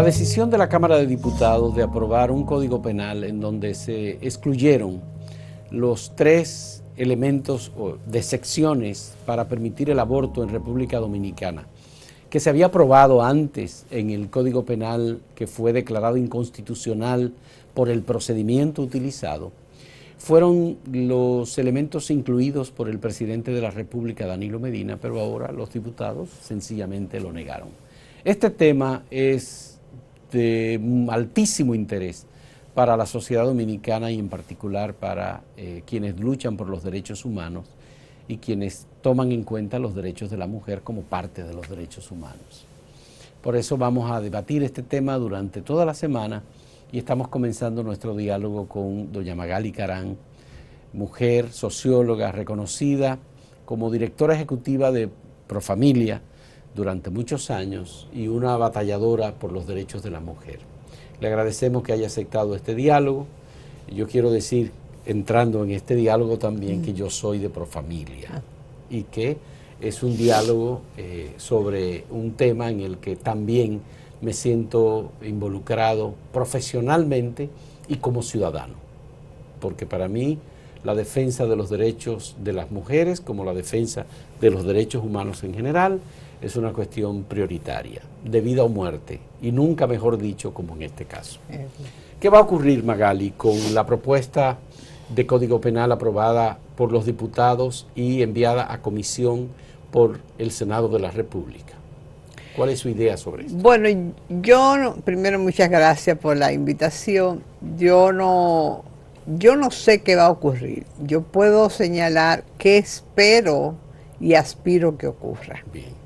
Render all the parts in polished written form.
La decisión de la Cámara de Diputados de aprobar un código penal en donde se excluyeron los 3 elementos de secciones para permitir el aborto en República Dominicana, que se había aprobado antes en el Código Penal, que fue declarado inconstitucional por el procedimiento utilizado, fueron los elementos incluidos por el presidente de la República, Danilo Medina, pero ahora los diputados sencillamente lo negaron. Este tema es de altísimo interés para la sociedad dominicana y en particular para quienes luchan por los derechos humanos y quienes toman en cuenta los derechos de la mujer como parte de los derechos humanos. Por eso vamos a debatir este tema durante toda la semana y estamos comenzando nuestro diálogo con doña Magali Carán, mujer, socióloga reconocida como directora ejecutiva de Profamilia durante muchos años y una batalladora por los derechos de la mujer. Le agradecemos que haya aceptado este diálogo. Yo quiero decir, entrando en este diálogo también, que yo soy de Profamilia y que es un diálogo sobre un tema en el que también me siento involucrado profesionalmente y como ciudadano, porque para mí la defensa de los derechos de las mujeres, como la defensa de los derechos humanos en general, es una cuestión prioritaria, de vida o muerte, y nunca mejor dicho como en este caso. ¿Qué va a ocurrir, Magali, con la propuesta de Código Penal aprobada por los diputados y enviada a comisión por el Senado de la República? ¿Cuál es su idea sobre esto? Bueno, primero muchas gracias por la invitación. Yo no sé qué va a ocurrir. Yo puedo señalar qué espero y aspiro que ocurra. Bien.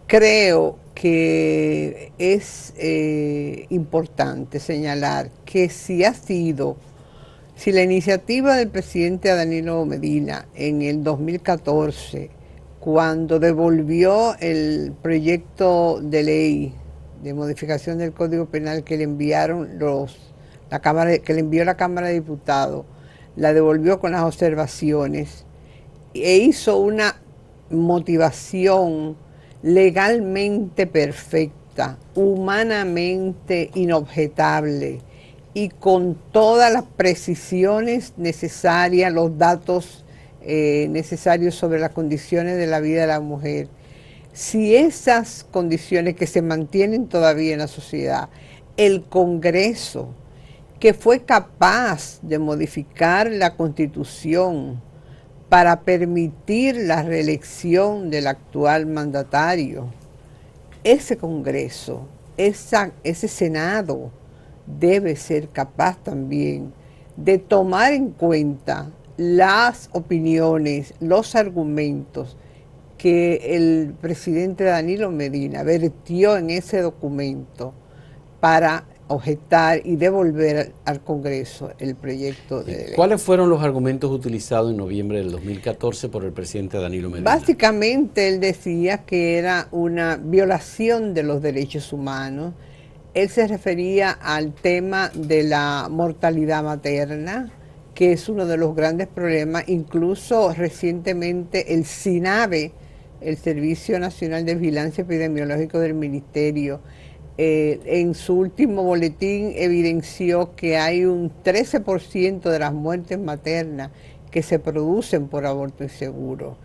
Creo que es importante señalar que si la iniciativa del presidente Danilo Medina en el 2014, cuando devolvió el proyecto de ley de modificación del Código Penal que le enviaron que le envió la Cámara de Diputados, la devolvió con las observaciones e hizo una motivación legalmente perfecta, humanamente inobjetable y con todas las precisiones necesarias, los datos necesarios sobre las condiciones de la vida de la mujer. Si esas condiciones que se mantienen todavía en la sociedad, el Congreso, que fue capaz de modificar la Constitución para permitir la reelección del actual mandatario, ese Congreso, ese Senado debe ser capaz también de tomar en cuenta las opiniones, los argumentos que el presidente Danilo Medina vertió en ese documento para objetar y devolver al Congreso el proyecto de ley. ¿Cuáles fueron los argumentos utilizados en noviembre del 2014 por el presidente Danilo Medina? Básicamente él decía que era una violación de los derechos humanos. Él se refería al tema de la mortalidad materna, que es uno de los grandes problemas. Incluso recientemente el SINAVE, el Servicio Nacional de Vigilancia Epidemiológica del Ministerio, en su último boletín evidenció que hay un 13% de las muertes maternas que se producen por aborto inseguro.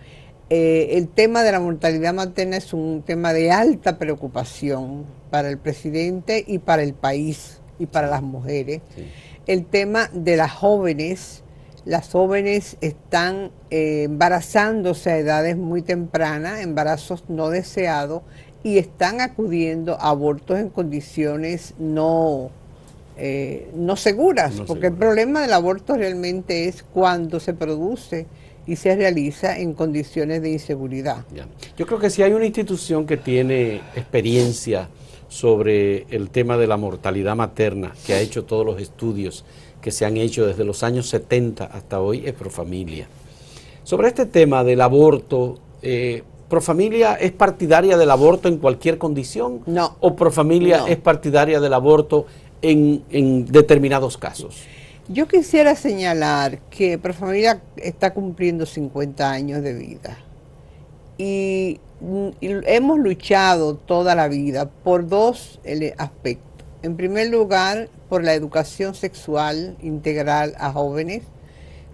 El tema de la mortalidad materna es un tema de alta preocupación para el presidente y para el país y para las mujeres. Sí. El tema de las jóvenes están embarazándose a edades muy tempranas, embarazos no deseados, y están acudiendo a abortos en condiciones no seguras, porque el problema del aborto realmente es cuando se produce y se realiza en condiciones de inseguridad. Ya. Yo creo que si hay una institución que tiene experiencia sobre el tema de la mortalidad materna, que ha hecho todos los estudios que se han hecho desde los años 70 hasta hoy, es Profamilia. Sobre este tema del aborto, ¿Profamilia es partidaria del aborto en cualquier condición? No. ¿O Profamilia es partidaria del aborto en determinados casos? Yo quisiera señalar que Profamilia está cumpliendo 50 años de vida y hemos luchado toda la vida por dos aspectos. En primer lugar, por la educación sexual integral a jóvenes.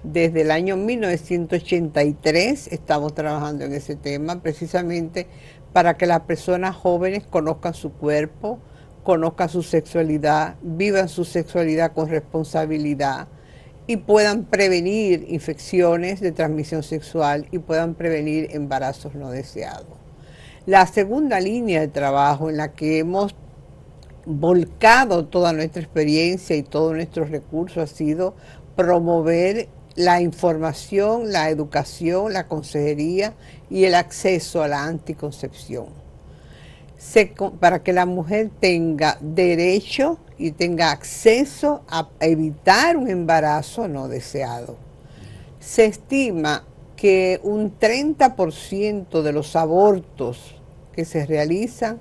Desde el año 1983 estamos trabajando en ese tema, precisamente para que las personas jóvenes conozcan su cuerpo, conozcan su sexualidad, vivan su sexualidad con responsabilidad y puedan prevenir infecciones de transmisión sexual y puedan prevenir embarazos no deseados. La segunda línea de trabajo en la que hemos volcado toda nuestra experiencia y todos nuestros recursos ha sido promover la información, la educación, la consejería y el acceso a la anticoncepción. Para que la mujer tenga derecho y tenga acceso a evitar un embarazo no deseado. Se estima que un 30% de los abortos que se realizan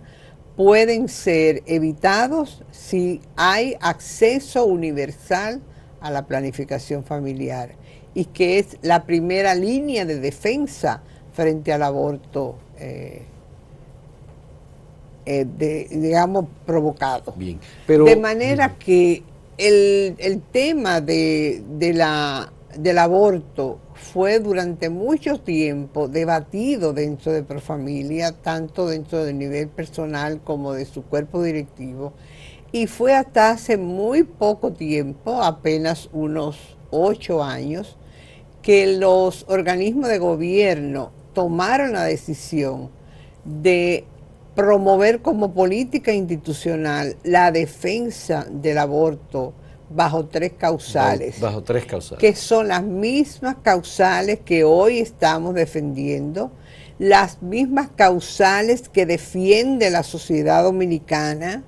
pueden ser evitados si hay acceso universal a la planificación familiar, y que es la primera línea de defensa frente al aborto, digamos, provocado. Bien, pero de manera que el tema del aborto fue durante mucho tiempo debatido dentro de Profamilia, tanto dentro del nivel personal como de su cuerpo directivo, y fue hasta hace muy poco tiempo, apenas unos 8 años, que los organismos de gobierno tomaron la decisión de promover como política institucional la defensa del aborto bajo 3 causales. Bajo 3 causales. Que son las mismas causales que hoy estamos defendiendo, las mismas causales que defiende la sociedad dominicana,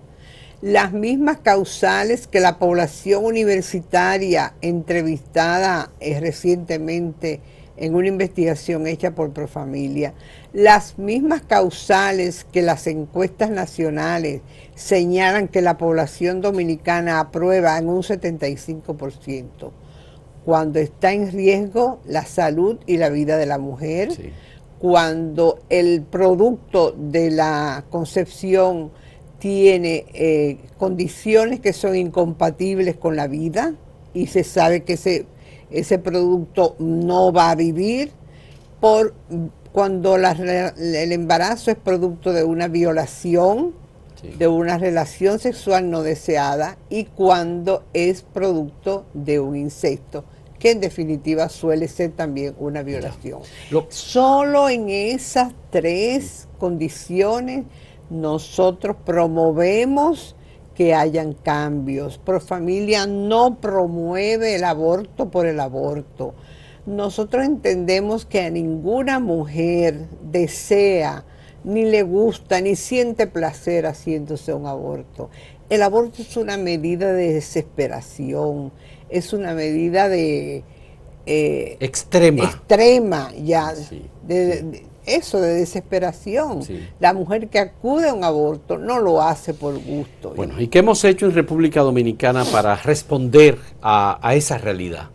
las mismas causales que la población universitaria entrevistada recientemente en una investigación hecha por Profamilia, las mismas causales que las encuestas nacionales señalan que la población dominicana aprueba en un 75%, cuando está en riesgo la salud y la vida de la mujer, sí. Cuando el producto de la concepción tiene condiciones que son incompatibles con la vida y se sabe que ese producto no va a vivir, cuando el embarazo es producto de una violación, sí. De una relación sexual no deseada, y cuando es producto de un incesto, que en definitiva suele ser también una violación. Solo en esas 3 condiciones nosotros promovemos que hayan cambios. Profamilia no promueve el aborto por el aborto. Nosotros entendemos que a ninguna mujer desea, ni le gusta, ni siente placer haciéndose un aborto. El aborto es una medida de desesperación, es una medida de extrema ya, sí, de desesperación. Sí. La mujer que acude a un aborto no lo hace por gusto. Bueno, ¿y qué hemos hecho en República Dominicana para responder a esa realidad?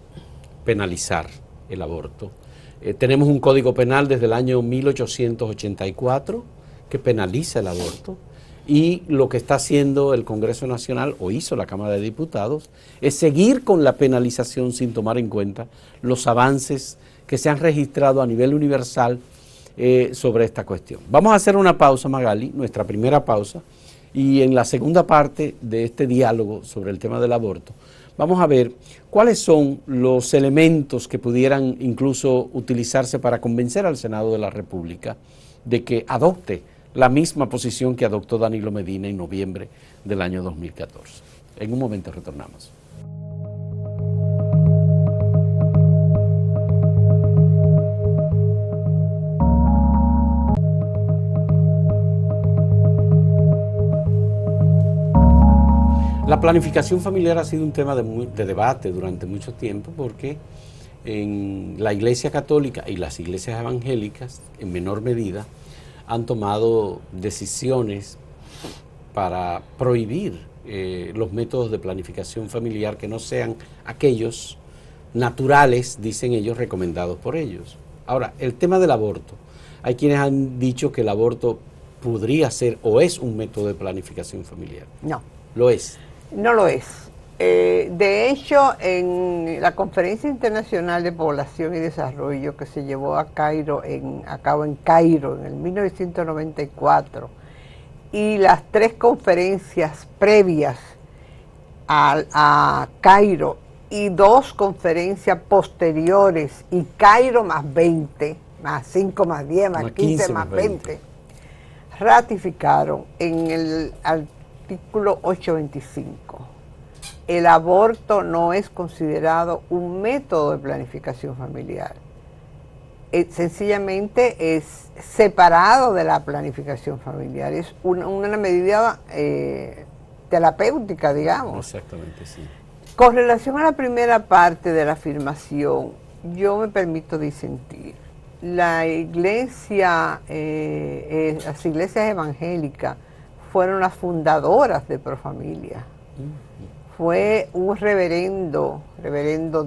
Penalizar el aborto. Tenemos un código penal desde el año 1884 que penaliza el aborto, y lo que está haciendo el Congreso Nacional, o hizo la Cámara de Diputados, es seguir con la penalización sin tomar en cuenta los avances que se han registrado a nivel universal sobre esta cuestión. Vamos a hacer una pausa, Magali, nuestra primera pausa, y en la segunda parte de este diálogo sobre el tema del aborto, vamos a ver cuáles son los elementos que pudieran incluso utilizarse para convencer al Senado de la República de que adopte la misma posición que adoptó Danilo Medina en noviembre del año 2014. En un momento retornamos. La planificación familiar ha sido un tema de debate durante mucho tiempo, porque en la Iglesia Católica y las iglesias evangélicas, en menor medida, han tomado decisiones para prohibir los métodos de planificación familiar que no sean aquellos naturales, dicen ellos, recomendados por ellos. Ahora, el tema del aborto hay quienes han dicho que el aborto podría ser o es un método de planificación familiar. No. ¿Lo es? No lo es. De hecho, en la Conferencia Internacional de Población y Desarrollo que se llevó a cabo en Cairo en el 1994, y las 3 conferencias previas a Cairo y 2 conferencias posteriores, y Cairo más 20, más 5, más 10, más 15, más 20, ratificaron en el artículo 825. El aborto no es considerado un método de planificación familiar. Sencillamente es separado de la planificación familiar. Es una medida terapéutica, digamos. Exactamente, sí. Con relación a la primera parte de la afirmación, yo me permito disentir. La iglesia, las iglesias evangélicas fueron las fundadoras de Profamilia. Fue un reverendo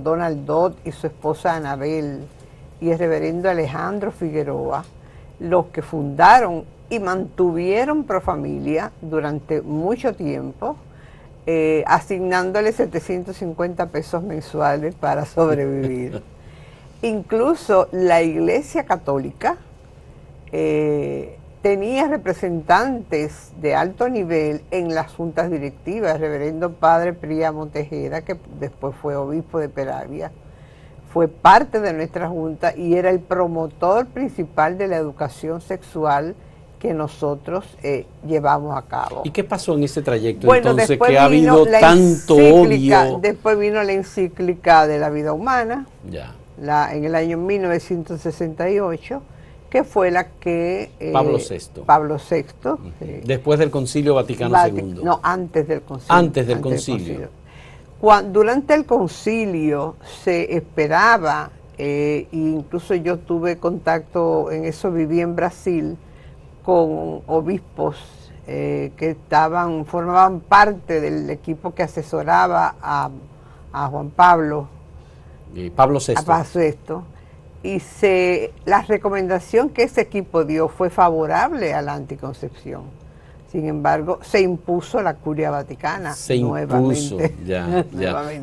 Donald Dodd y su esposa Anabel, y el reverendo Alejandro Figueroa, los que fundaron y mantuvieron Profamilia durante mucho tiempo, asignándole 750 pesos mensuales para sobrevivir. Incluso la Iglesia Católica tenía representantes de alto nivel en las juntas directivas. El reverendo padre Príamo Tejeda, que después fue obispo de Peravia, fue parte de nuestra junta y era el promotor principal de la educación sexual que nosotros llevamos a cabo. ¿Y qué pasó en ese trayecto? Bueno, entonces, que ha habido tanto odio. Después vino la encíclica de la vida humana, Ya. en el año 1968, que fue la que... Pablo VI. Pablo VI. Después del Concilio Vaticano II. No, antes del concilio. Antes del concilio. Durante el concilio se esperaba, e incluso yo tuve contacto, en eso viví en Brasil, con obispos que formaban parte del equipo que asesoraba a Juan Pablo. Pablo VI. A Pablo VI. Y la recomendación que ese equipo dio fue favorable a la anticoncepción. Sin embargo, se impuso la curia vaticana. Se nuevamente. impuso, ya.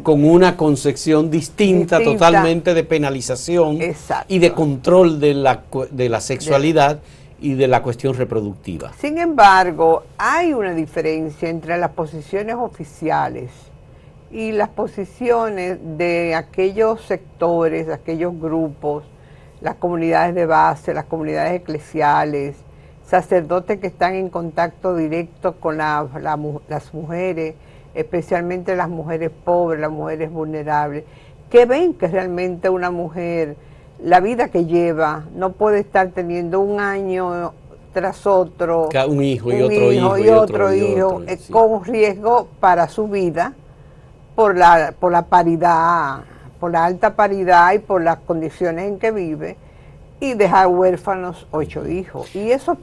Con una concepción distinta totalmente de penalización. Exacto. Y de control de la sexualidad y de la cuestión reproductiva. Sin embargo, hay una diferencia entre las posiciones oficiales y las posiciones de aquellos sectores, aquellos grupos, las comunidades de base, las comunidades eclesiales, sacerdotes que están en contacto directo con las mujeres, especialmente las mujeres pobres, las mujeres vulnerables, que ven que realmente una mujer, la vida que lleva, no puede estar teniendo un año tras otro, un hijo y otro hijo y otro hijo, sí, con riesgo para su vida por la paridad, por la alta paridad y por las condiciones en que vive, y dejar huérfanos 8 hijos. Y eso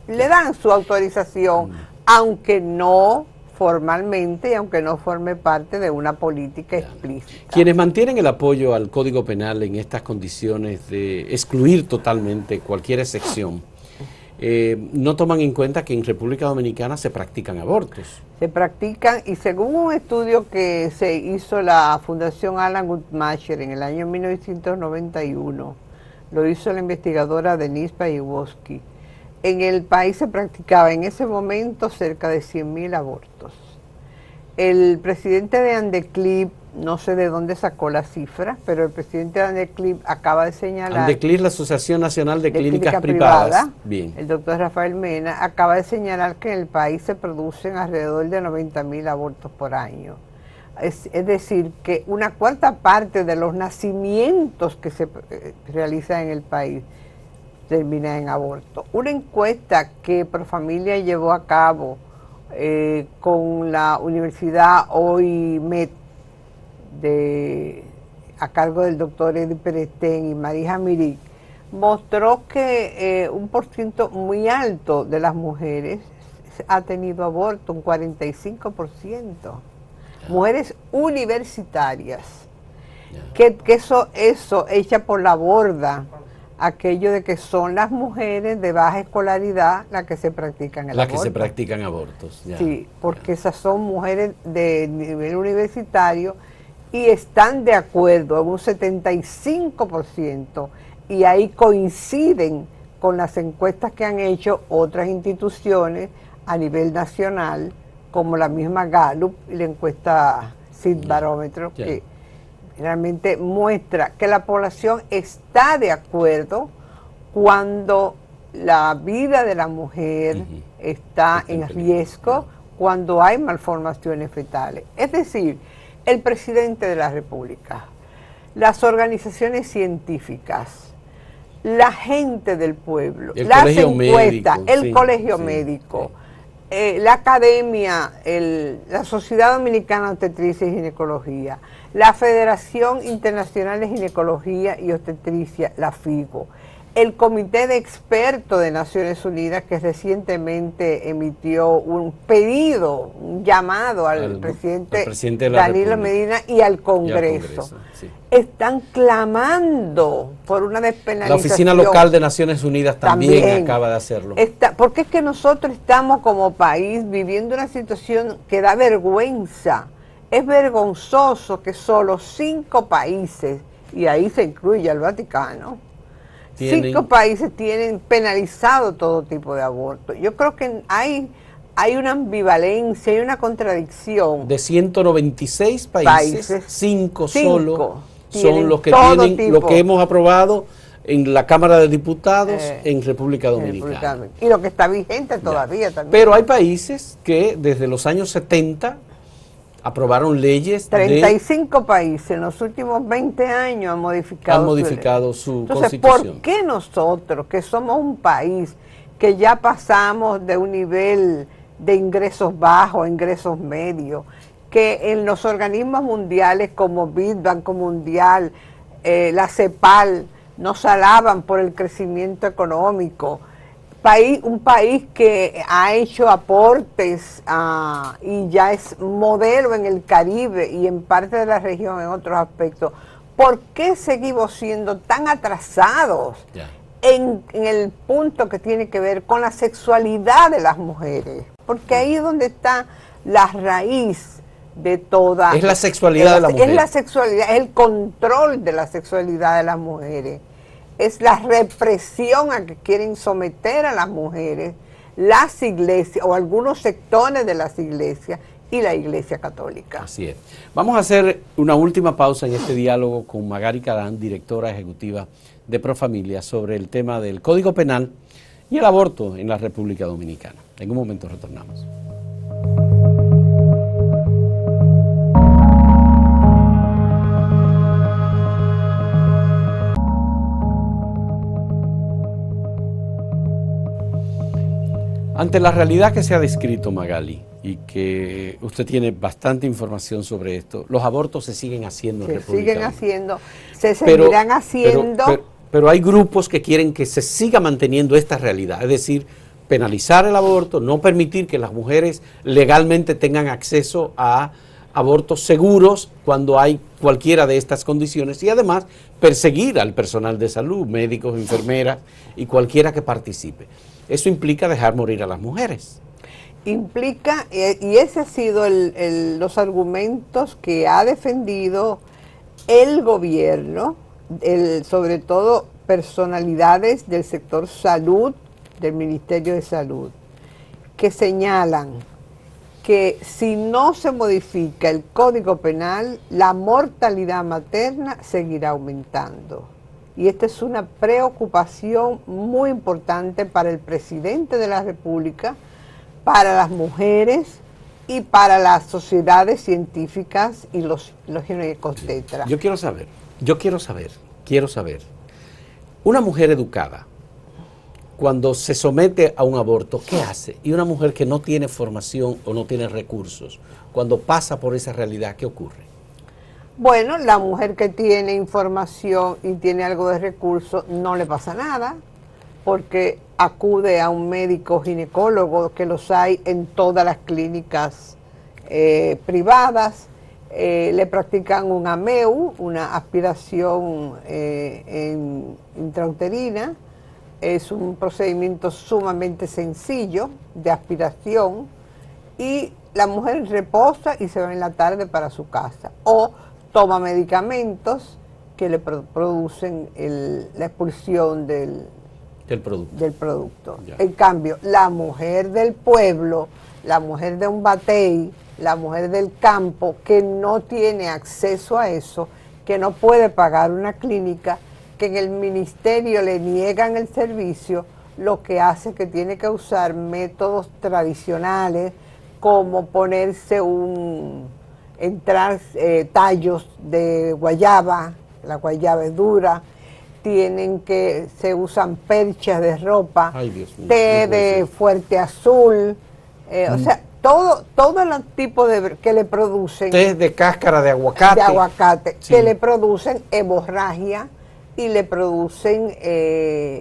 le dan su autorización, aunque no formalmente y aunque no forme parte de una política explícita. Quienes mantienen el apoyo al Código Penal en estas condiciones de excluir totalmente cualquier excepción, no toman en cuenta que en República Dominicana se practican abortos. Se practican, y según un estudio que se hizo la Fundación Alan Guttmacher en el año 1991, lo hizo la investigadora Denise Payewoski, en el país se practicaba en ese momento cerca de 100.000 abortos. El presidente de Andeclip, no sé de dónde sacó la cifra, pero el presidente de Andeclip acaba de señalar... Andeclip, la Asociación Nacional de Clínicas Privadas. Bien. El doctor Rafael Mena acaba de señalar que en el país se producen alrededor de 90.000 abortos por año. Es decir, que una cuarta parte de los nacimientos que se realizan en el país termina en aborto. Una encuesta que Profamilia llevó a cabo con la Universidad OIMED a cargo del doctor Eddie Perestén y Marija Mirik, mostró que un porcentaje muy alto de las mujeres ha tenido aborto, un 45%. Mujeres universitarias, que eso echa por la borda aquello de que son las mujeres de baja escolaridad las que se practican el aborto. Las que se practican abortos. Ya, sí, porque esas son mujeres de nivel universitario y están de acuerdo en un 75%, y ahí coinciden con las encuestas que han hecho otras instituciones a nivel nacional, como la misma Gallup y la encuesta Sid Barómetro, que realmente muestra que la población está de acuerdo cuando la vida de la mujer está en riesgo, cuando hay malformaciones fetales. Es decir, el presidente de la República, las organizaciones científicas, la gente del pueblo, las encuestas, el colegio médico, la academia, la Sociedad Dominicana de Obstetricia y Ginecología, la Federación Internacional de Ginecología y Obstetricia, la FIGO, el Comité de Expertos de Naciones Unidas, que recientemente emitió un pedido, un llamado al presidente Danilo Medina y al Congreso. Están clamando por una despenalización. La Oficina Local de Naciones Unidas también acaba de hacerlo. Porque es que nosotros estamos como país viviendo una situación que da vergüenza. Es vergonzoso que solo 5 países, y ahí se incluye el Vaticano, 5 países tienen penalizado todo tipo de aborto. Yo creo que hay una ambivalencia, hay una contradicción. De 196 países 5 solo son los que tienen lo que hemos aprobado en la Cámara de Diputados en República Dominicana. Y lo que está vigente todavía también. Pero hay países que desde los años 70 aprobaron leyes. 35 países en los últimos 20 años han modificado su constitución. ¿Por qué nosotros, que somos un país que ya pasamos de un nivel de ingresos bajos a ingresos medios, que en los organismos mundiales como Banco Mundial, la CEPAL, nos alaban por el crecimiento económico? Un país que ha hecho aportes y ya es modelo en el Caribe y en parte de la región en otros aspectos. ¿Por qué seguimos siendo tan atrasados en el punto que tiene que ver con la sexualidad de las mujeres? Porque ahí es donde está la raíz de toda... Es la sexualidad de la mujer. Es la sexualidad, es el control de la sexualidad de las mujeres. Es la represión a que quieren someter a las mujeres las iglesias o algunos sectores de las iglesias y la Iglesia Católica. Así es. Vamos a hacer una última pausa en este diálogo con Magari Cadán, directora ejecutiva de Profamilia, sobre el tema del Código Penal y el aborto en la República Dominicana. En un momento retornamos. Ante la realidad que se ha descrito, Magali, y que usted tiene bastante información sobre esto, los abortos se siguen haciendo en República Dominicana. Se seguirán haciendo. Pero hay grupos que quieren que se siga manteniendo esta realidad, es decir, penalizar el aborto, no permitir que las mujeres legalmente tengan acceso a abortos seguros cuando hay cualquiera de estas condiciones, y además perseguir al personal de salud, médicos, enfermeras y cualquiera que participe. Eso implica dejar morir a las mujeres. Implica, y ese ha sido los argumentos que ha defendido el gobierno, sobre todo personalidades del sector salud, del Ministerio de Salud, que señalan que si no se modifica el Código Penal, la mortalidad materna seguirá aumentando. Y esta es una preocupación muy importante para el presidente de la República, para las mujeres y para las sociedades científicas y los ginecobstetras. Yo quiero saber, una mujer educada, cuando se somete a un aborto, ¿qué hace? Y una mujer que no tiene formación o no tiene recursos, cuando pasa por esa realidad, ¿qué ocurre? Bueno, la mujer que tiene información y tiene algo de recursos, no le pasa nada, porque acude a un médico ginecólogo, que los hay en todas las clínicas privadas, le practican un AMEU, una aspiración intrauterina. Es un procedimiento sumamente sencillo de aspiración y la mujer reposa y se va en la tarde para su casa o toma medicamentos que le producen la expulsión del producto. En cambio, la mujer del pueblo, la mujer de un batey, la mujer del campo que no tiene acceso a eso, que no puede pagar una clínica, que en el ministerio le niegan el servicio, lo que hace que tiene que usar métodos tradicionales como ponerse tallos de guayaba, la guayaba es dura, se usan perchas de ropa, ay, Dios mío, té de fuerte azul, o sea, todo los tipos que le producen... Té de cáscara de aguacate. Sí. Que le producen hemorragia y le producen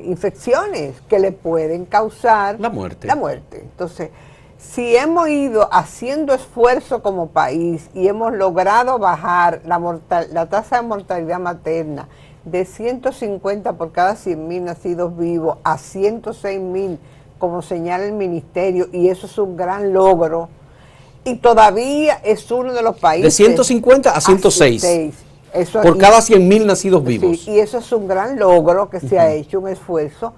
infecciones que le pueden causar... La muerte. Entonces, si hemos ido haciendo esfuerzo como país y hemos logrado bajar la tasa de mortalidad materna de 150 por cada 100.000 nacidos vivos a 106.000, como señala el ministerio, y eso es un gran logro, y todavía es uno de los países... De 150 a 106, por cada 100.000 nacidos vivos. Sí, y eso es un gran logro que se ha hecho, un esfuerzo.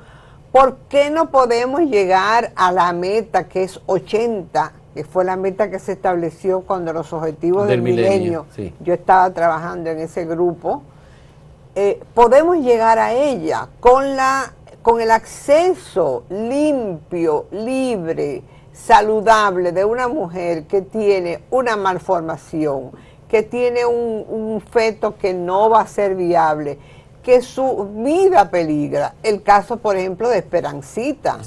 ¿Por qué no podemos llegar a la meta que es 80, que fue la meta que se estableció cuando los objetivos del milenio, sí. Yo estaba trabajando en ese grupo? Podemos llegar a ella con el acceso limpio, libre, saludable de una mujer que tiene una malformación, que tiene un feto que no va a ser viable, que su vida peligra. El caso, por ejemplo, de Esperancita.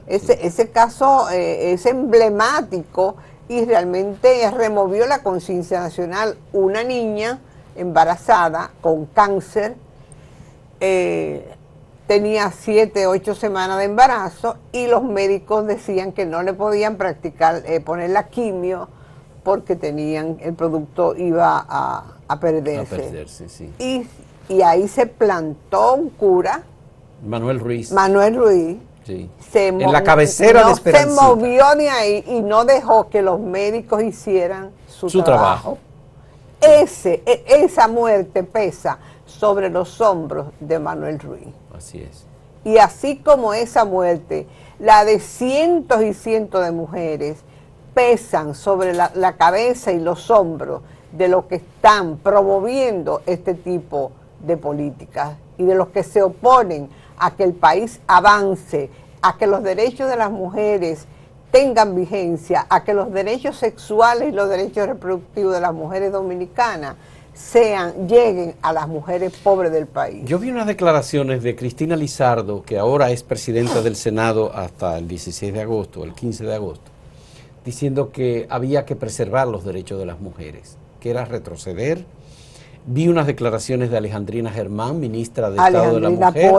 Ese caso es emblemático y realmente removió la conciencia nacional. Una niña embarazada con cáncer, tenía 7, 8 semanas de embarazo y los médicos decían que no le podían poner la quimio porque el producto iba a perderse. Sí. Y ahí se plantó un cura, Manuel Ruiz. Sí. En la cabecera de Esperancita. Se movió de ahí y no dejó que los médicos hicieran su trabajo. Esa muerte pesa sobre los hombros de Manuel Ruiz. Así es. Y así como esa muerte, la de cientos y cientos de mujeres pesan sobre la cabeza y los hombros de los que están promoviendo este tipo de políticas y de los que se oponen a que el país avance, a que los derechos de las mujeres tengan vigencia, a que los derechos sexuales y los derechos reproductivos de las mujeres dominicanas lleguen a las mujeres pobres del país. Yo vi unas declaraciones de Cristina Lizardo, que ahora es presidenta del Senado hasta el 16 de agosto, el 15 de agosto, diciendo que había que preservar los derechos de las mujeres, que era retroceder. Vi unas declaraciones de Alejandrina Germán, ministra de Estado de la Mujer,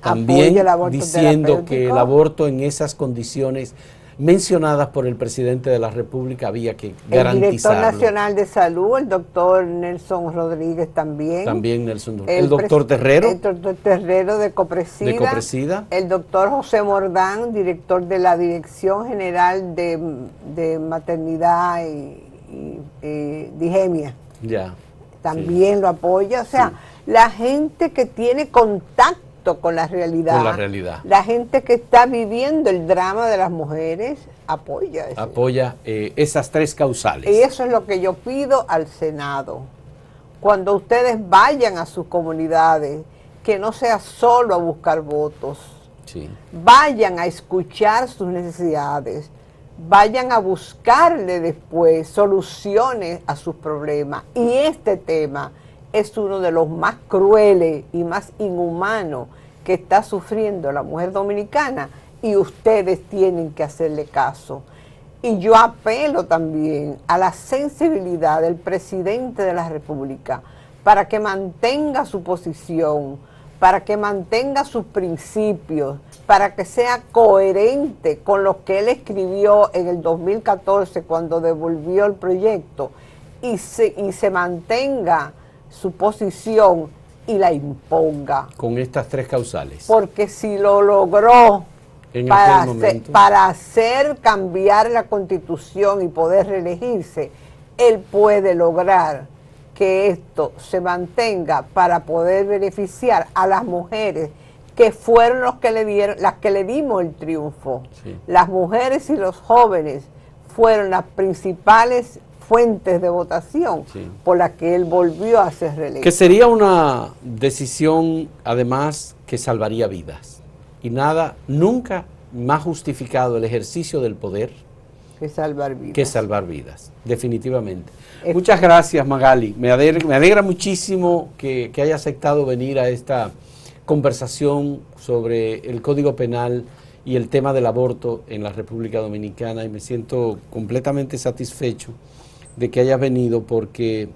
también el aborto diciendo que el aborto en esas condiciones mencionadas por el presidente de la República había que garantizarlo. El director nacional de salud, el doctor Nelson Rodríguez también. También Nelson Rodríguez. El doctor Terrero. El doctor Terrero de Copresida. El doctor José Mordán, director de la Dirección General de Maternidad y Digemia. Ya. También lo apoya. O sea, la gente que tiene contacto con la realidad. La gente que está viviendo el drama de las mujeres apoya eso. Apoya esas tres causales. Y eso es lo que yo pido al Senado. Cuando ustedes vayan a sus comunidades, que no sea solo a buscar votos. Vayan a escuchar sus necesidades. Vayan a buscarle después soluciones a sus problemas. Y este tema es uno de los más crueles y más inhumanos que está sufriendo la mujer dominicana y ustedes tienen que hacerle caso. Y yo apelo también a la sensibilidad del presidente de la República para que mantenga su posición, para que mantenga sus principios, para que sea coherente con lo que él escribió en el 2014 cuando devolvió el proyecto y se mantenga su posición y la imponga. Con estas tres causales. Porque si lo logró para hacer cambiar la Constitución y poder reelegirse, él puede lograr que esto se mantenga para poder beneficiar a las mujeres que fueron las que le dimos el triunfo. Sí. Las mujeres y los jóvenes fueron las principales fuentes de votación, sí, por las que él volvió a ser reelecto. Que sería una decisión, además, que salvaría vidas. Y nada, nunca más justificado el ejercicio del poder que salvar vidas. Que salvar vidas, definitivamente. Muchas gracias, Magali. Me alegra muchísimo que haya aceptado venir a esta conversación sobre el Código Penal y el tema del aborto en la República Dominicana, y me siento completamente satisfecho de que hayas venido, porque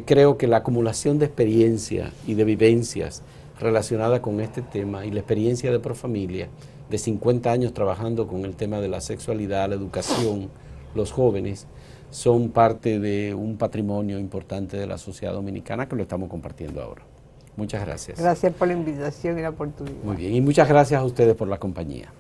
creo que la acumulación de experiencia y de vivencias relacionada con este tema y la experiencia de Profamilia, de 50 años trabajando con el tema de la sexualidad, la educación, los jóvenes, son parte de un patrimonio importante de la sociedad dominicana que lo estamos compartiendo ahora. Muchas gracias. Gracias por la invitación y la oportunidad. Muy bien, y muchas gracias a ustedes por la compañía.